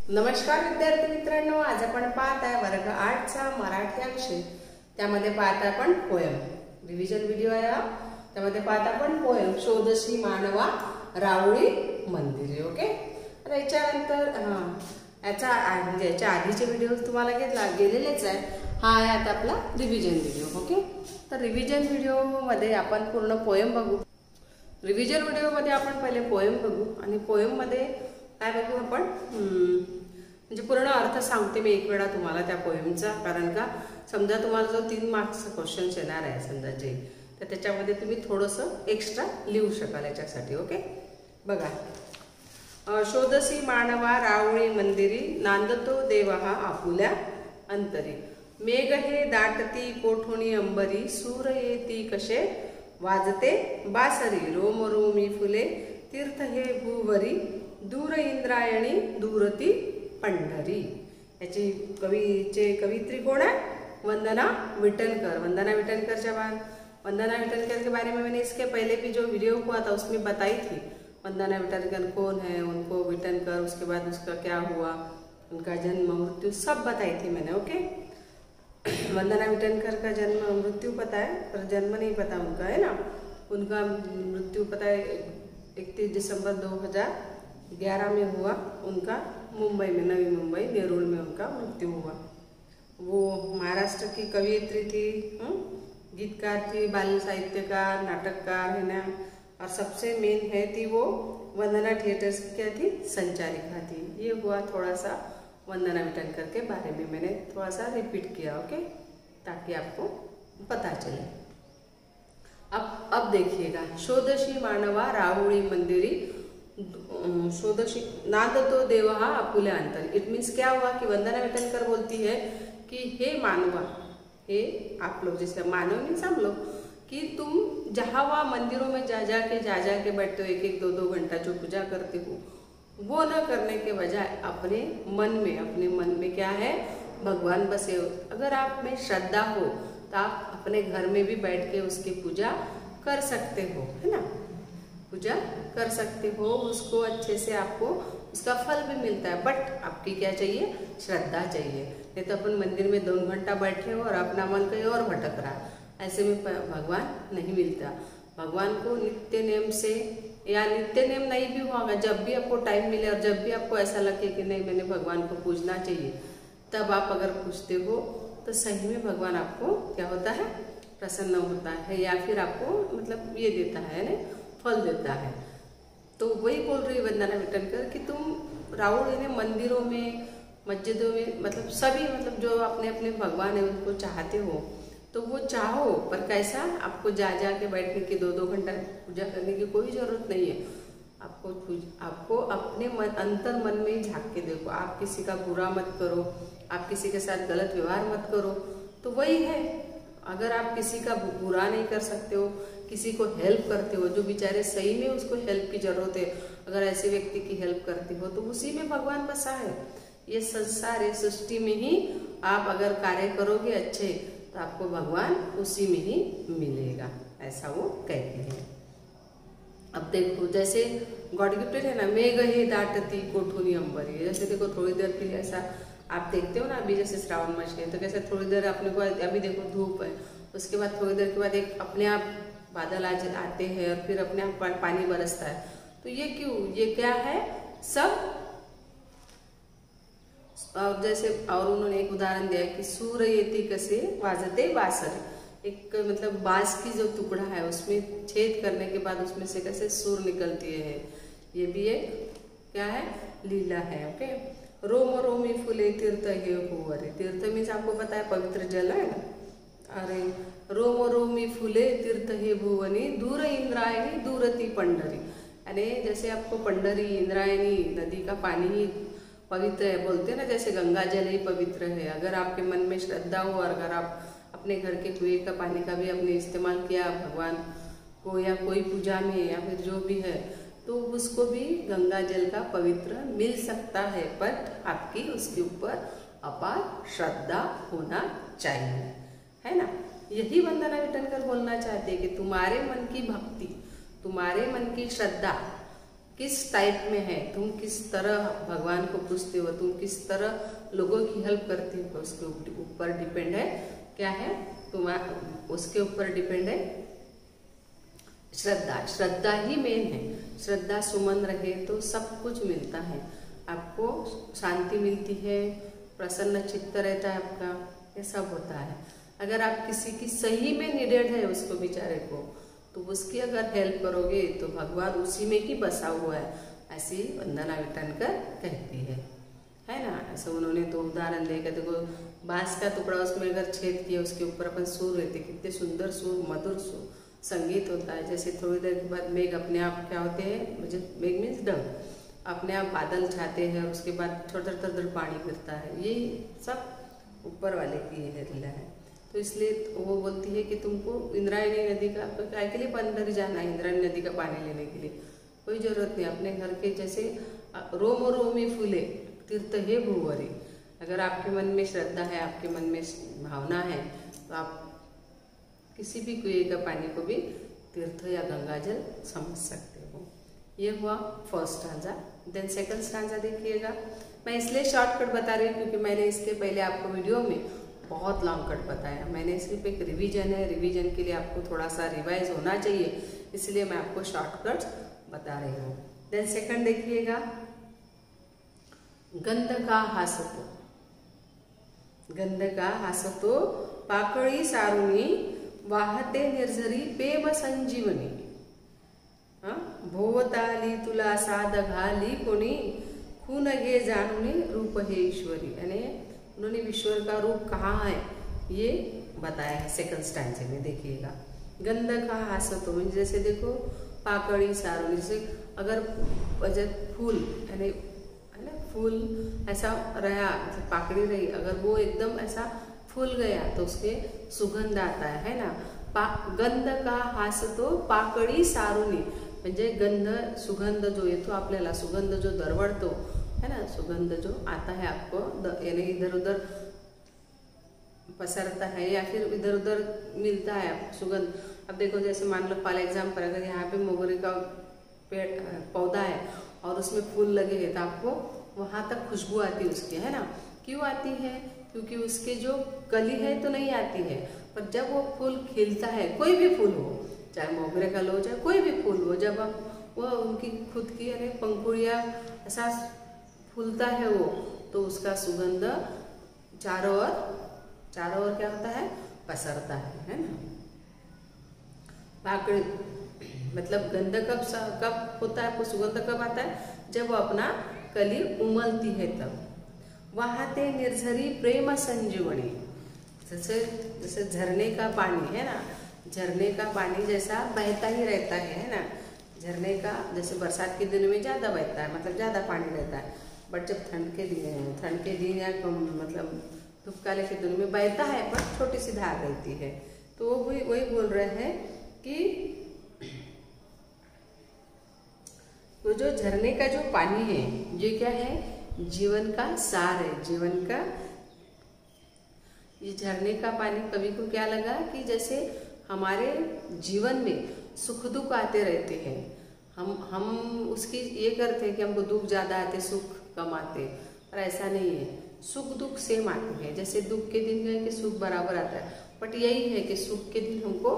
नमस्कार विद्यार्थी मित्रांनो, आज आपण पाहत आहे वर्ग 8 चा मराठी अक्षर. त्यामध्ये पाहत आपण पोयम रिव्हिजन व्हिडिओ आहे. त्यामध्ये पाहत आपण पोयम शोधशी मानवा राऊळी मंदिरे. ओके, आता याच्यानंतर याच्या आधीचे व्हिडिओ तुम्हाला गेलेलेच आहे. हा आहे आता आपला रिव्हिजन व्हिडिओ. ओके, तर रिव्हिजन व्हिडिओ मध्ये आपण पूर्ण पोयम बघू. रिव्हिजन व्हिडिओ मध्ये आपण पहिले पोयम बघू आणि पोयम मध्ये काय बघू आपण, म्हणजे पूर्ण अर्थ सांगते मी एक वेळा तुम्हाला त्या पोयमचा. कारण का समजा तुम्हाला जो 3 मार्क्सचा क्वेश्चन येणार आहे समजा जे, तर त्याच्यामध्ये तुम्ही थोडंसं एक्स्ट्रा लिहू शकाल याच्यासाठी. ओके, बघा. शोधसी मानवा राऊळी मंदिरी, नांदतो देव हा आपुल्या अंतरी. मेघ हे दाटती कोठुनी अंबरी, सूर येती कसे वाजते बासरी. रोम रोमी फुले तीर्थ हे भूवरी, दूर इंद्रायणी दूरती पंढरी. याची कवित्री कोण है? वंदना विटनकर. वंदना विटनकर के बारे में मैंने इसके पहले भी जो वीडियो हुआ था उसमें बताई थी. वंदना विटनकर कौन है, उनको विटनकर, उसके बाद उसका क्या हुआ, उनका जन्म मृत्यु सब बताई थी मैंने. ओके, वंदना विटनकर का जन्म मृत्यु पता है पर जन्म नहीं पता उनका, है ना. उनका मृत्यु पता है 31 दिसंबर 2011 में हुआ. उनका मुंबई में, नवी मुंबई नेरूल में उनका मृत्यु हुआ. वो महाराष्ट्र की कवियत्री थी, गीतकार थी, बाल साहित्यकार, नाटककार, है ना. और सबसे मेन है थी वो वंदना थिएटर्स की क्या थी, संचालिका थी. ये हुआ थोड़ा सा वंदना विटनकर के बारे में मैंने थोड़ा सा रिपीट किया. ओके, ताकि आपको पता चले. अब देखिएगा. शोधशी मानवा राऊळी मंदिरी, शोधशी नांदतो देव हा आपुल्या अंतरी. इट मीन्स क्या हुआ कि वंदना विटनकर बोलती है कि हे मानवा, हे आप लोग, जैसे मानव मीन्स हम लोग, कि तुम जहाँ वहाँ मंदिरों में जा जा के बैठते हो, 1-1, 2-2 घंटा जो पूजा करते हो, वो न करने के बजाय अपने मन में क्या है, भगवान बसे हो. अगर आप में श्रद्धा हो तो आप अपने घर में भी बैठ के उसकी पूजा कर सकते हो, है ना. पूजा कर सकते हो, उसको अच्छे से आपको उसका फल भी मिलता है. बट आपकी क्या चाहिए, श्रद्धा चाहिए. नहीं तो अपन मंदिर में 2 घंटा बैठे हो और अपना मन कहीं और भटक रहा, ऐसे में भगवान नहीं मिलता. भगवान को नित्य नेम से, या नित्य नेम नहीं भी होगा, जब भी आपको टाइम मिले और जब भी आपको ऐसा लगे कि नहीं मैंने भगवान को पूजना चाहिए, तब आप अगर पूछते हो तो सही में भगवान आपको क्या होता है, प्रसन्न होता है, या फिर आपको मतलब ये देता है ना, फल देता है. तो वही बोल रही वंदना विटनकर कि तुम राऊळ ने मंदिरों में, मस्जिदों में, मतलब सभी, मतलब जो अपने अपने भगवान है उनको चाहते हो तो वो चाहो, पर कैसा, आपको जा के बैठने की 2-2 घंटा पूजा करने की कोई जरूरत नहीं है. आपको अपने अंतर मन में ही झांक के देखो. आप किसी का बुरा मत करो, आप किसी के साथ गलत व्यवहार मत करो. तो वही है, अगर आप किसी का बुरा नहीं कर सकते हो, किसी को हेल्प करते हो, जो बेचारे सही में उसको हेल्प की जरूरत है, अगर ऐसे व्यक्ति की हेल्प करते हो तो उसी में भगवान बसा है. ये संसार, ये सृष्टि में ही आप अगर कार्य करोगे अच्छे तो आपको भगवान उसी में ही मिलेगा, ऐसा वो कहते हैं. अब देखो, जैसे गॉड गिफ्टेड है ना, मेघ हे दाटती कोठुनी अंबरी. जैसे देखो थोड़ी देर के लिए ऐसा आप देखते हो ना, अभी जैसे श्रावण मास है तो कैसे थोड़ी देर अपने को, अभी देखो धूप है, उसके बाद थोड़ी देर के बाद एक अपने आप बादल आते हैं और फिर अपने आप पानी बरसता है. तो ये क्यों, ये क्या है सब. और जैसे और उन्होंने एक उदाहरण दिया कि सूर येती कसे वाजते बासरी. एक मतलब बांस की जो टुकड़ा है उसमें छेद करने के बाद उसमें से कैसे सुर निकलती है. ये भी एक क्या है, लीला है. ओके, रोम रोमी फुले तीर्थ हे भुवरी. तीर्थ मीन्स आपको पता है पवित्र जल है ना. अरे रोम रोमी फुले तीर्थ हे भुवनी, दूर इंद्रायणी दूरती पंढरी. अरे जैसे आपको पंढरी, इंद्रायणी नदी का पानी ही पवित्र है बोलते हैं ना, जैसे गंगा जल ही पवित्र है. अगर आपके मन में श्रद्धा हो और अगर आप अपने घर के कुएं का पानी का भी आपने इस्तेमाल किया भगवान को या कोई पूजा में या फिर जो भी है, तो उसको भी गंगा जल का पवित्र मिल सकता है. बट आपकी उसके ऊपर अपार श्रद्धा होना चाहिए, है ना. यही वंदना विटनकर बोलना चाहते हैं कि तुम्हारे मन की भक्ति, तुम्हारे मन की श्रद्धा किस टाइप में है, तुम किस तरह भगवान को पूछते हो, तुम किस तरह लोगों की हेल्प करते हो, उसके ऊपर डिपेंड है क्या है, तुम्हारा उसके ऊपर डिपेंड है श्रद्धा। श्रद्धा ही मेन है। श्रद्धा सुमन रहे तो सब कुछ मिलता है, आपको शांति मिलती है, प्रसन्न चित्त रहता है आपका, ये सब होता है। अगर आप किसी की सही में नीडेड है उसको बेचारे को, तो उसकी अगर हेल्प करोगे तो भगवान उसी में ही बसा हुआ है, ऐसी वंदना विटनकर कहती है ना। ऐसा उन्होंने तो उदाहरण देखा, देखो बांस का टुकड़ा उसमें अगर छेद किया, उसके ऊपर अपन सुर रहते, कितने सुंदर सुर, मधुर सुर संगीत होता है। जैसे थोड़ी देर के बाद मेघ अपने आप क्या होते हैं, मुझे मेघ मीन्स डव, अपने आप बादल छाते हैं, उसके बाद थोड़ा थोड़ा पानी गिरता है, ये सब ऊपर वाले की है लीला है। तो इसलिए वो बोलती है कि तुमको इंद्रायणी नदी का काय के लिए अंदर जाना है, इंद्रायणी नदी का पानी लेने के लिए कोई जरूरत नहीं। अपने घर के जैसे रोम रोमी फूले तीर्थ है भूवरी, अगर आपके मन में श्रद्धा है, आपके मन में भावना है, तो आप किसी भी कुएं का पानी को भी तीर्थ या गंगा जल समझ सकते हो। ये हुआ first stanza. Then second stanza देखिएगा। मैं इसलिए शॉर्टकट बता रही हूँ क्योंकि मैंने इसके पहले आपको वीडियो में बहुत लॉन्ग कट बताया। मैंने सिर्फ एक रिवीजन है, रिवीजन के लिए आपको थोड़ा सा रिवाइज होना चाहिए, इसलिए मैं आपको शॉर्टकट बता रही हूँ। देन सेकंड देखिएगा, गंध का हासतो, गंध का हासतो पाकळी सारुणी वाहते निर्झरी प्रेम संजीवनी, भोवताली तुला साध घाली कोणी खून गे जानुनी रूप हे ईश्वरी। यानी उन्होंने ईश्वर का रूप कहाँ है ये बताया है सेकंड स्टैंजे में। देखिएगा, गंध का हासतो म्हणजे जैसे देखो पाकड़ी सारुणी, जैसे अगर फूल यानी है ना, फूल ऐसा रहा, पाकड़ी रही, अगर वो एकदम ऐसा फूल गया तो उसके सुगंध आता है ना। गंध का हासतो पाकड़ी सारुणी म्हणजे गंध सुगंध जो येतो आपल्याला, सुगंध जो दरवळतो है ना, सुगंध जो आता है आपको, यानी इधर उधर पसरता है या फिर इधर उधर मिलता है सुगंध। अब देखो जैसे मान लो फॉर एग्जाम्पल, अगर यहाँ पे मोगरे का पेड़ पौधा है और उसमें फूल लगे हैं तो आपको वहाँ तक खुशबू आती है उसकी, है ना। क्यों आती है? क्योंकि उसके जो कली है तो नहीं आती है, पर जब वो फूल खिलता है, कोई भी फूल हो, चाहे मोगरे का लो चाहे कोई भी फूल हो, जब वो उनकी खुद की यानी पंखुड़ियाँ ऐसा फूलता है वो, तो उसका सुगंध चारों ओर क्या होता है, पसरता है ना। पाकड़ी मतलब गंध कब होता है, आपको सुगंध कब आता है, जब वो अपना कली उमलती है तब। वहाते निर्झरी प्रेम संजीवनी, जैसे झरने का पानी है ना, झरने का पानी जैसा बहता ही रहता है ना। झरने का जैसे बरसात के दिनों में ज़्यादा बहता है, मतलब ज़्यादा पानी रहता है, बट जब ठंड के दिन या मतलब धूपकाले के दिनों में बहता है पर छोटी सी धार रहती है। तो वो वही बोल रहे हैं कि वो जो झरने का जो पानी है ये क्या है, जीवन का सार है, जीवन का। ये झरने का पानी कभी को क्या लगा कि जैसे हमारे जीवन में सुख दुख आते रहते हैं, हम उसकी ये करते हैं कि हमको दुख ज़्यादा आते सुख कम आते, पर ऐसा नहीं है, सुख दुख सेम आते हैं। जैसे दुख के दिन गए कि सुख बराबर आता है, बट यही है कि सुख के दिन हमको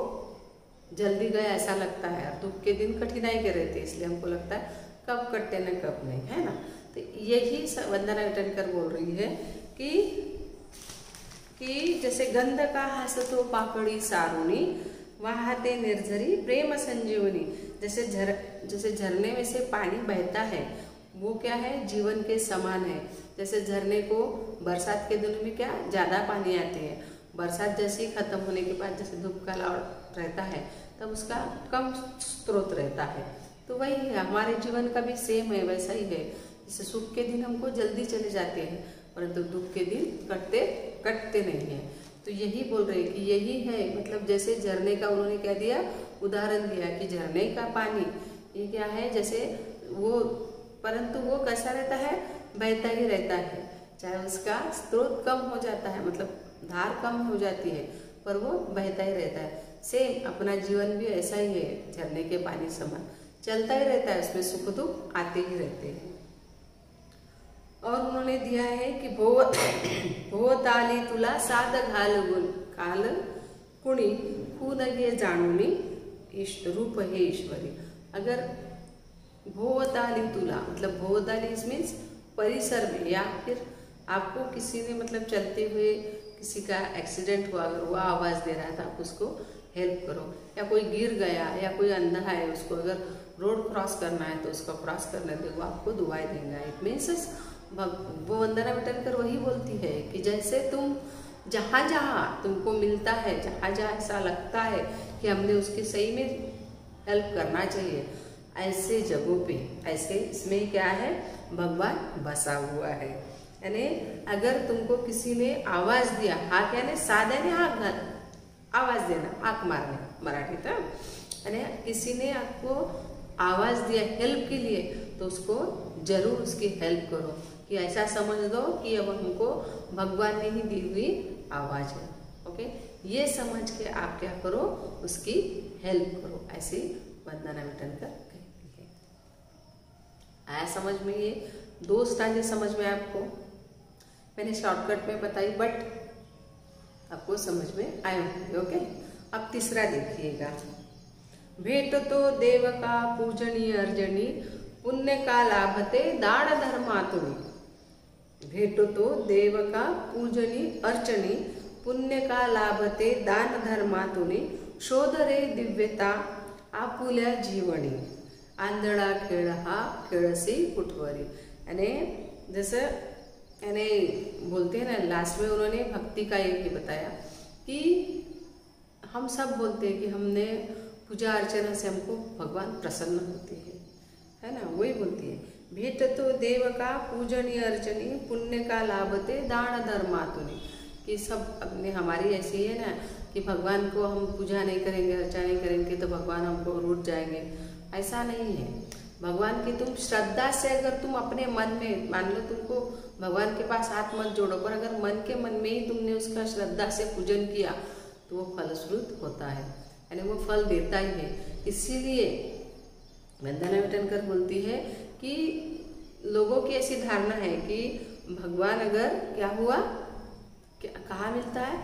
जल्दी गया ऐसा लगता है, और दुख के दिन कठिनाई के रहते, इसलिए हमको लगता है कब कटते न कब नहीं, है ना। तो यही वंदना विटनकर बोल रही है कि जैसे गंध का हासतो पाकड़ी सारुणी वहाते निर्झरी प्रेम संजीवनी, जैसे झरने में से पानी बहता है वो क्या है, जीवन के समान है। जैसे झरने को बरसात के दिनों में क्या ज़्यादा पानी आते हैं, बरसात जैसे ही खत्म होने के बाद जैसे धूप का लौट रहता है तब उसका कम स्रोत रहता है। तो वही है, हमारे जीवन का भी सेम है, वैसा ही है। जैसे सुख के दिन हमको जल्दी चले जाते हैं, परंतु दुख के दिन कटते नहीं है। तो यही बोल रहे हैं कि यही है, मतलब जैसे झरने का उन्होंने क्या दिया, उदाहरण दिया कि झरने का पानी ये क्या है, जैसे वो, परंतु वो कैसा रहता है, बहता ही रहता है, चाहे उसका स्रोत कम हो जाता है, मतलब धार कम हो जाती है, पर वो बहता ही रहता है। सेम अपना जीवन भी ऐसा ही है, झरने के पानी समान। चलता ही रहता है, उसमें सुख दुख आते ही रहते हैं। और उन्होंने दिया है कि भोवताली तुला साध घाल कुणी खून ये जाणुनी रूप है ईश्वरी। अगर भोवताली तुला मतलब भोवताली मीन्स परिसर में, या फिर आपको किसी ने मतलब चलते हुए किसी का एक्सीडेंट हुआ, अगर वो आवाज़ दे रहा था, आप उसको हेल्प करो। या कोई गिर गया या कोई अंधा है, उसको अगर रोड क्रॉस करना है तो उसको क्रॉस करने दे, वो आपको दुआएं देंगे। इट मीन्स वो वंदना विटनकर वही बोलती है कि जैसे तुम जहाँ जहाँ तुमको मिलता है, जहाँ जहाँ ऐसा लगता है कि हमने उसकी सही में हेल्प करना चाहिए, ऐसे जगहों पे ऐसे इसमें क्या है, भगवान बसा हुआ है। यानी अगर तुमको किसी ने आवाज दिया, हाक यानी साध्याने हाक घाल, आवाज देना, हाक मारने मराठी था, यानी किसी ने आपको आवाज दिया हेल्प के लिए, तो उसको जरूर उसकी हेल्प करो। कि ऐसा समझ दो कि अब हमको भगवान ने ही दी हुई आवाज है। ओके, ये समझ के आप क्या करो, उसकी हेल्प करो, ऐसी वंदना विटनकर कहती है। आया समझ में? ये 2 स्टांजे समझ में आपको मैंने शॉर्टकट में बताई, बट आपको समझ में आए होंगे। ओके, अब तीसरा देखिएगा। भेट तो देव का पूजनीय अर्जनी पुण्य का लाभते दान धर्मातुनी। भेट तो देव का पूजनी अर्चनी पुण्य का लाभते दान धर्मातुनी। शोध रे दिव्यता आपुल्या जीवनी आंधळा खेळ हा खेळसी कुठवरी। यानी जैसे यानी बोलते हैं ना, लास्ट में उन्होंने भक्ति का ये बताया कि हम सब बोलते हैं कि हमने पूजा अर्चना से हमको भगवान प्रसन्न होते हैं, है ना, वही बोलती है। भेट तो देव का पूजनीय अर्चनी पुण्य का लाभते दान धर्मातुनी। कि सब अपने हमारी ऐसी है ना कि भगवान को हम पूजा नहीं करेंगे, अर्चना नहीं करेंगे तो भगवान हमको रूठ जाएंगे, ऐसा नहीं है। भगवान की तुम श्रद्धा से अगर तुम अपने मन में, मान लो तुमको भगवान के पास हाथ मत जोड़ो, पर अगर मन में ही तुमने उसका श्रद्धा से पूजन किया तो वो फलश्रुत होता है, यानी वो फल देता ही है। इसीलिए वंदना विटनकर बोलती है कि लोगों की ऐसी धारणा है कि भगवान अगर क्या हुआ, कहाँ मिलता है,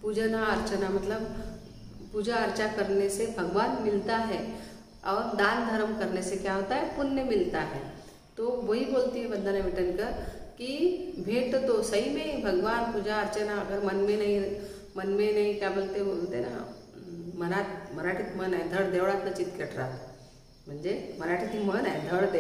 पूजना अर्चना मतलब पूजा अर्चा करने से भगवान मिलता है, और दान धर्म करने से क्या होता है, पुण्य मिलता है। तो वही बोलती है वंदना विटनकर कि भेंट तो सही में भगवान पूजा अर्चना अगर मन में नहीं क्या बोलते ना, मराठीत मन आहे धड देवळात न चित खेटरात, म्हणजे मराठीत मन आहे धड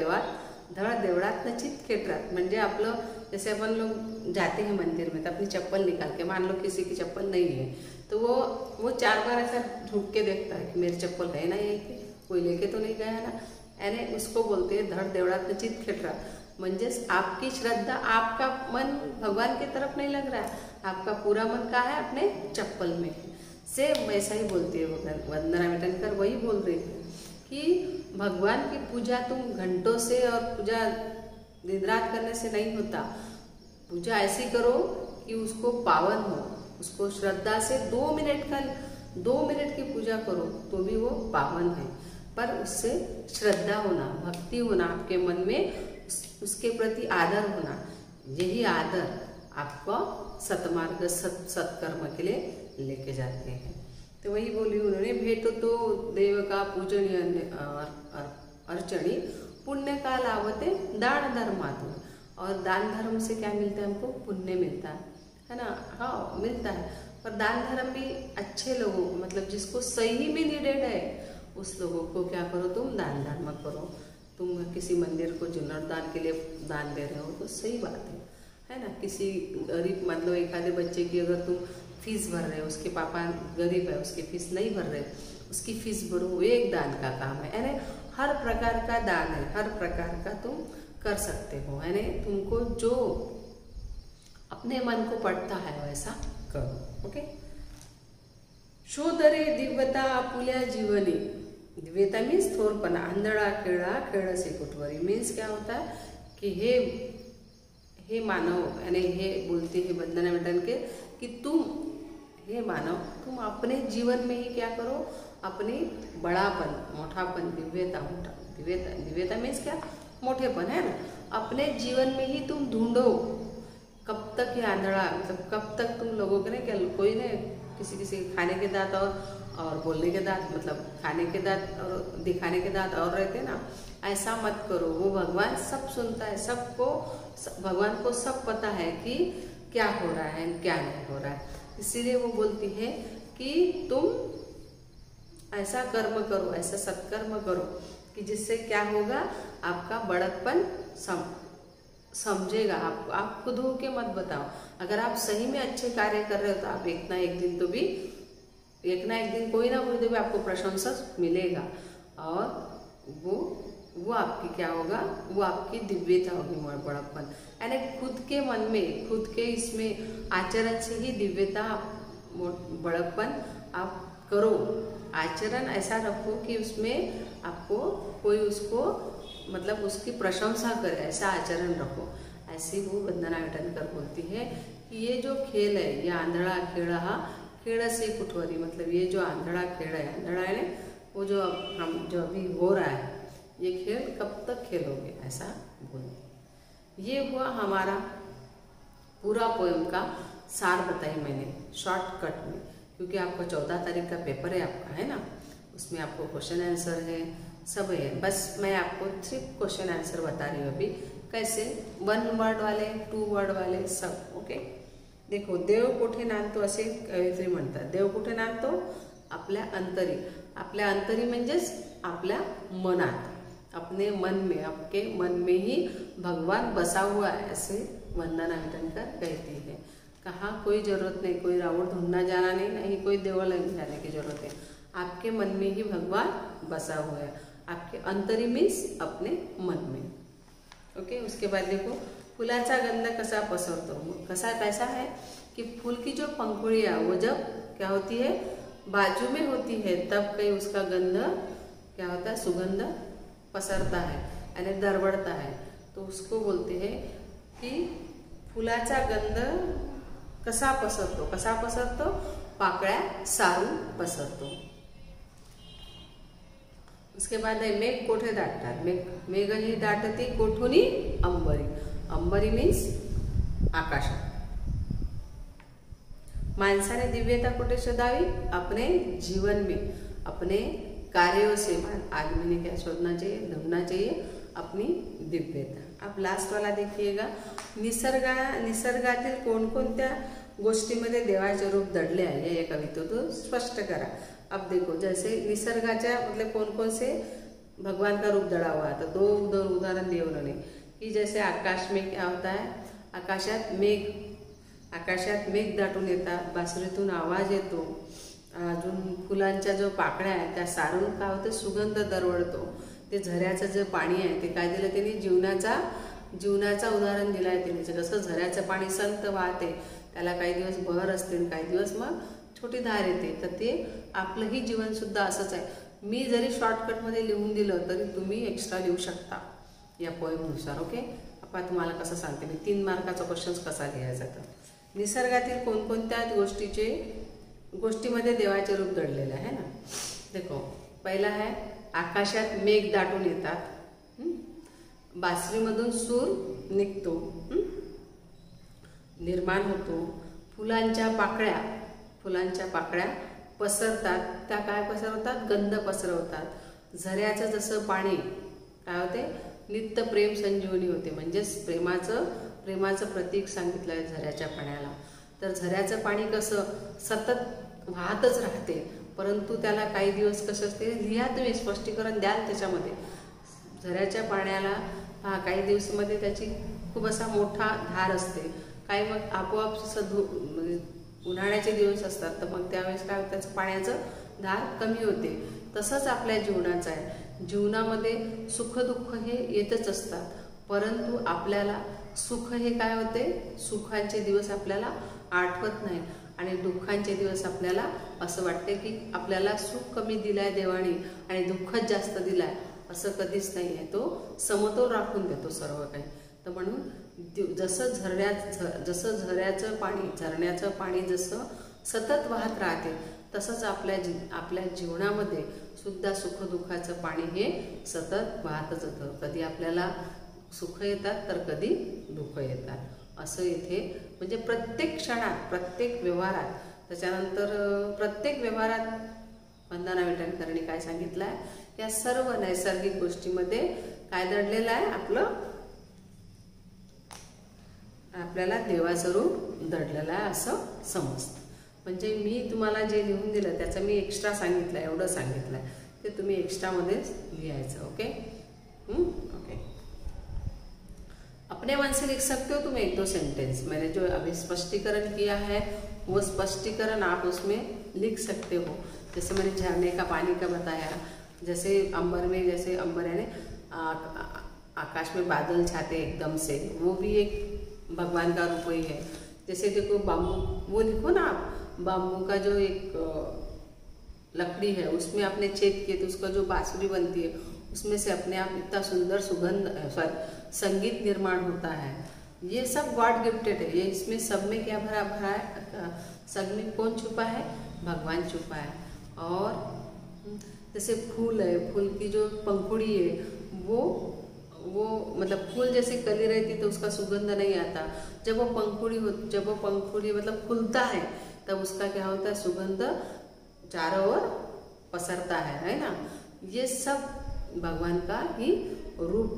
देवळात न चित खेटरात। म्हणजे आपलं जैसे अपन लोग जाते हैं मंदिर में तो अपनी चप्पल निकाल के, मान लो किसी की चप्पल नहीं है तो वो 4 बार ऐसा ढूंढ के देखता है कि मेरी चप्पल है ना, ये कोई लेके तो नहीं गया ना, यानी उसको बोलते हैं धड़ देवड़ात न चित खेटरात। म्हणजेच आपकी श्रद्धा, आपका मन भगवान की तरफ नहीं लग रहा है, आपका पूरा मन कहाँ है, अपने चप्पल में है। सेम वैसा ही बोलती है वंदना विटनकर, वही बोल रही है कि भगवान की पूजा तुम घंटों से और पूजा दिन रात करने से नहीं होता। पूजा ऐसी करो कि उसको पावन हो, उसको श्रद्धा से 2 मिनट की पूजा करो तो भी वो पावन है, पर उससे श्रद्धा होना, भक्ति होना, आपके मन में उसके प्रति आदर होना, यही आदर आपको सतमार्ग सत्कर्म के लिए लेके जाते हैं। तो वही बोली उन्होंने, भेंट तो देव का पूजनीय अर्चनी पुण्य का लाभते दान धर्मातुनी। और दान धर्म से क्या मिलता है, हमको पुण्य मिलता है ना, हाँ मिलता है। पर दान धर्म भी अच्छे लोगों को, मतलब जिसको सही में नीडेड है उस लोगों को क्या करो, तुम दान धर्म करो। तुम किसी मंदिर को जीर्णोद्धार के लिए दान दे रहे हो तो सही बात है ना। किसी गरीब, मतलब एक आधे बच्चे की अगर तुम फीस भर रहे हो, उसके पापा गरीब है, उसकी फीस नहीं भर रहे, उसकी फीस भरो, वो एक दान का काम है। यानी हर प्रकार का दान है, हर प्रकार का तुम कर सकते हो, यानी तुमको जो अपने मन को पड़ता है वैसा करो। ओके, शोधरे दिव्यता आपुल्या जीवनी। दिव्यता मीन्स थोरपणा, आंधळा खेळसे कुठवरी मीन्स क्या होता है कि हे मानव, यानी हे बोलते हैं वंदना विटनकर कि तुम हे मानव, तुम अपने जीवन में ही क्या करो, अपनी बड़ापन, मोटापन, दिव्यता, दिव्यता मीन्स क्या, मोठेपन है ना। अपने जीवन में ही तुम ढूंढो कब तक ये आंधड़ा, मतलब कब तक तुम लोगों के ना क्या, कोई ने किसी किसी खाने के दांत और बोलने के दांत, मतलब खाने के दांत और दिखाने के दांत और रहते ना, ऐसा मत करो। वो भगवान सब सुनता है, सबको, भगवान को सब पता है कि क्या हो रहा है क्या नहीं हो रहा है। इसीलिए वो बोलती है कि तुम ऐसा कर्म करो, ऐसा सत्कर्म करो कि जिससे क्या होगा, आपका बड़कपन समझेगा। आप खुद हो के मत बताओ। अगर आप सही में अच्छे कार्य कर रहे हो तो आप एक ना एक दिन तो भी, एक ना एक दिन कोई ना कोई तो भी आपको प्रशंसा मिलेगा, और वो आपकी क्या होगा, वो आपकी दिव्यता होगी, बड़प्पन। यानी खुद के मन में, खुद के इसमें आचरण से ही दिव्यता, बड़प्पन आप करो। आचरण ऐसा रखो कि उसमें आपको कोई उसको, मतलब उसकी प्रशंसा करे, ऐसा आचरण रखो। ऐसी वो वंदना विटनकर बोलती है कि ये जो खेल है, ये आंधळा खेळ हा खेळ से कुठवरी, मतलब ये जो आंधळा खेल है, आंधळा है वो जो हम जो अभी हो रहा है, ये खेल कब तक खेलोगे, ऐसा बोलते। ये हुआ हमारा पूरा पोएम का सार बताई मैंने शॉर्टकट में, क्योंकि आपका 14 तारीख का पेपर है आपका, है ना, उसमें आपको क्वेश्चन आंसर है, सब है। बस मैं आपको 3 क्वेश्चन आंसर बता रही हूँ अभी, कैसे 1 वर्ड वाले, 2 वर्ड वाले, सब। ओके, देखो, देव कुठे नांदतो असे कवयित्री म्हणतात। देव कुठे नांदतो, आपल्या अंतरी। आपल्या अंतरी म्हणजेच आपल्या मनात, अपने मन में, आपके मन में ही भगवान बसा हुआ है, ऐसे वंदना विटनकर कहती है। कहाँ कोई जरूरत नहीं, कोई रावण ढूंढना जाना नहीं, नहीं कोई देवालय जाने की जरूरत है। आपके मन में ही भगवान बसा हुआ है, आपके अंतरी मीन्स अपने मन में। ओके, उसके बाद देखो, फुलाचा गंध कसा पसरतो। कसा कैसा है कि फूल की जो पंखुड़ियाँ वो जब क्या होती है, बाजू में होती है, तब कहीं उसका गंध क्या होता है, सुगंध पसरता है, यानी दरवड़ता है। तो उसको बोलते हैं कि फुलाचा गंध कसा पसरतो, कसा पसरतो, पाकळ्या सारून पसरतो। उसके बाद है मेघ कोठे दाटतात। मेघ ही दाटती कोठुनी अंबरी। अंबरी मीन्स आकाशात। माणसाने दिव्यता कुठे शोधावी, अपने जीवन में, अपने कार्यों से। आदमी ने क्या शोधना चाहिए, ढूंढना चाहिए अपनी दिव्यता। अब लास्ट वाला देखिएगा, निसर्गातील कोणकोणत्या गोष्टीमध्ये देवाचे रूप दडले आहे, या कवितेतून स्पष्ट करा। अब देखो, जैसे निसर्गाच्या मतलब कौन कौन से भगवान का रूप दड़ा हुआ है, तो 2 उदाहरण दिए उन्होंने कि जैसे आकाश में क्या होता है, आकाशात मेघ दाटून येतात, बासरीतून आवाज येतो, अजून फुलांच्या जो पाकळ्या आहेत त्या सारून काय होतं, सुगंध दरवळतो। ते झऱ्याचं जे पाणी आहे ते काय दिलं त्यांनी, जीवनाचा उदाहरण दिलं आहे त्यांनी। जसं झऱ्याचं पाणी संत वाहते, त्याला काही दिवस बहर असते, काही दिवस मग छोटी धार येते, तर ते आपलंही जीवन सुद्धा असंच आहे। मी जरी शॉर्टकटमध्ये लिहून दिलं तरी तुम्ही एक्स्ट्रा लिहू शकता या पोएमनुसार। ओके, आता तुम्हाला कसं सांगते मी, 3 मार्काचा क्वेश्चन कसा लिहायचा। तर निसर्गातील कोणकोणत्या गोष्टीमध्ये देवाचे रूप दडलेले आहे ना। देखो, पहिला है आकाशात मेघ दाटून येतात, बासरीमधून सूर निघतो, निर्माण होतो, फुलांच्या पाकळ्या पसरतात, त्या काय पसरवतात, गंध पसरवतात। झऱ्याचं जसं पाणी काय होते, नित्य प्रेम संजीवनी होते, म्हणजेच प्रेमाचं प्रतीक सांगितलं आहे झऱ्याच्या पाण्याला। तर झऱ्याचं पाणी कसं सतत वाहतच राहते, परंतु त्याला काही दिवस कसं असते, लिहा तुम्ही, स्पष्टीकरण द्याल त्याच्यामध्ये। झऱ्याच्या पाण्याला काही दिवसामध्ये त्याची खूप असा मोठा धार असते, काही मग आपोआप म्हणजे उन्हाळ्याचे दिवस असतात, तर मग त्यावेळेस काय त्याचं पाण्याचं धार कमी होते। तसंच आपल्या जीवनाचं आहे, जीवनामध्ये सुख दुःख हे येतच असतात, परंतु आपल्याला सुख हे काय होते, सुखांचे दिवस आपल्याला आठवत नाही, आणि दुःखांचे दिवस आपल्याला असं वाटते की आपल्याला सुख कमी दिलाय देवाने आणि दुःखच जास्त दिलाय, असं कधीच नाही आहे। तो समतोल राखून देतो सर्व काही। तर म्हणून जसं झरण्याचं पाणी जसं सतत वाहत राहते, तसंच आपल्या जीवनामध्ये सुद्धा सुखदुःखाचं पाणी हे सतत वाहतच जातं. कधी आपल्याला सुख येतात तर कधी दुःख येतात. असं इथे म्हणजे प्रत्येक क्षणात, प्रत्येक व्यवहारात, त्याच्यानंतर प्रत्येक व्यवहारात वंदना विटणकरांनी काय सांगितलं आहे, या सर्व नैसर्गिक गोष्टीमध्ये काय दडलेलं आहे, आपल्याला देवाचं रूप दडलेलं आहे असं समजतं. म्हणजे मी तुम्हाला जे लिहून दिलं त्याचं मी एक्स्ट्रा सांगितलं, एवढं सांगितलं आहे, ते तुम्ही एक्स्ट्रामध्येच लिहायचं. Okay okay. अपने मन से लिख सकते हो तुम 1-2 सेंटेंस. मैंने जो अभी स्पष्टीकरण किया है वो स्पष्टीकरण आप उसमें लिख सकते हो. जैसे मैंने झरने का पानी का बताया, जैसे अंबर में, जैसे अंबर है आकाश में बादल छाते एकदम से, वो भी एक भगवान का रूप ही है. जैसे देखो बाम्बू, वो लिखो ना आप, बाम्बू का जो एक लकड़ी है उसमें आपने छेद किए तो उसका जो बांसुरी बनती है उसमें से अपने आप इतना सुंदर संगीत निर्माण होता है. ये सब गॉड गिफ्टेड है. ये इसमें सब में क्या भरा है, सब में कौन छुपा है, भगवान छुपा है. और जैसे फूल है, फूल की जो पंखुड़ी है वो मतलब फूल जैसे कली रहती तो उसका सुगंध नहीं आता. जब वो पंखुड़ी मतलब खुलता है तब उसका क्या होता है, सुगंध चारों ओर पसरता है ना. ये सब भगवान का ही रूप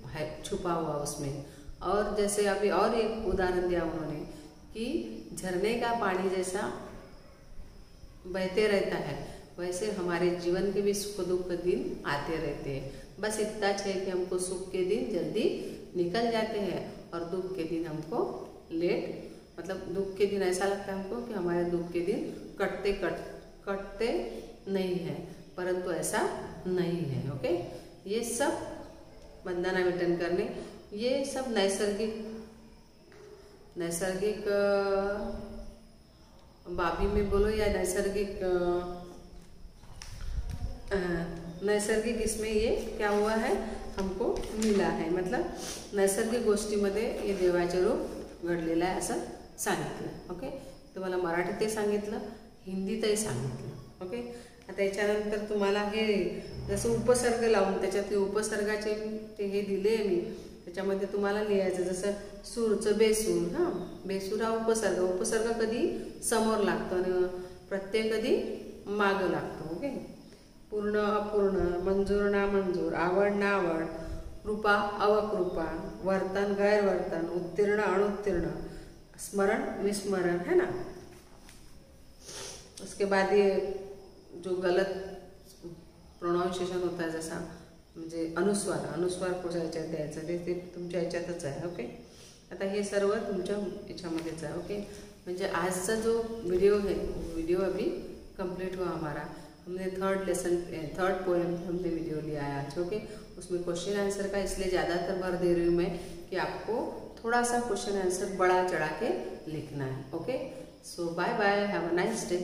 है छुपा हुआ उसमें. और जैसे अभी और एक उदाहरण दिया उन्होंने कि झरने का पानी जैसा बहते रहता है, वैसे हमारे जीवन के भी सुख दुख दिन आते रहते हैं. बस इतना है कि हमको सुख के दिन जल्दी निकल जाते हैं और दुख के दिन हमको मतलब दुख के दिन ऐसा लगता है हमको कि हमारे दुख के दिन कटते नहीं है, परंतु ऐसा नहीं है. ओके. ये सब वंदना विटणकर ने ये सब नैसर्गिक बाबी में बोलो या नैसर्गिक इसमें ये क्या हुआ है, हमको मिला है. मतलब नैसर्गिक गोष्टीमध्ये हे देवाचे रूप घडलेलं आहे असं सांगितलं. ओके. तुम्हाला मराठीतही सांगितलं, हिंदीतही सांगितलं. ओके. आता याच्यानंतर तुम्हाला हे जसं उपसर्ग लावून त्याच्यातले उपसर्गाचे ते हे दिले मी, त्याच्यामध्ये तुम्हाला लिहायचं. जसं सूरचं बेसूर, हां, बेसूर हा उपसर्ग कधी समोर लागतो आणि प्रत्यय कधी मागं लागतो. ओके. पूर्ण अपूर्ण, मंजूर नामंजूर, आवड नावड, कृपा अवकृपा, वर्तन गैरवर्तन, उत्तीर्ण अनुत्तीर्ण, स्मरण विस्मरण, है ना. उसके बाद ये जो गलत प्रोनाउन्सिएशन होता है जैसा म्हणजे अनुस्वार कोणत्या याच्यात द्यायचं ते तुमच्या याच्यातच आहे. ओके. आता हे सर्व तुमच्या याच्यामध्येच आहे. ओके. म्हणजे आजचा जो वीडियो अभी कंप्लीट हुआ हमारा. हमने थर्ड पोएम हमने वीडियो लिया है आज. ओके. उसमें क्वेश्चन आंसर का इसलिए ज़्यादातर भर दे रही हूँ मैं कि आपको थोड़ा सा क्वेश्चन आंसर बढ़ा चढ़ा के लिखना है. Okay. So bye bye, have a nice day.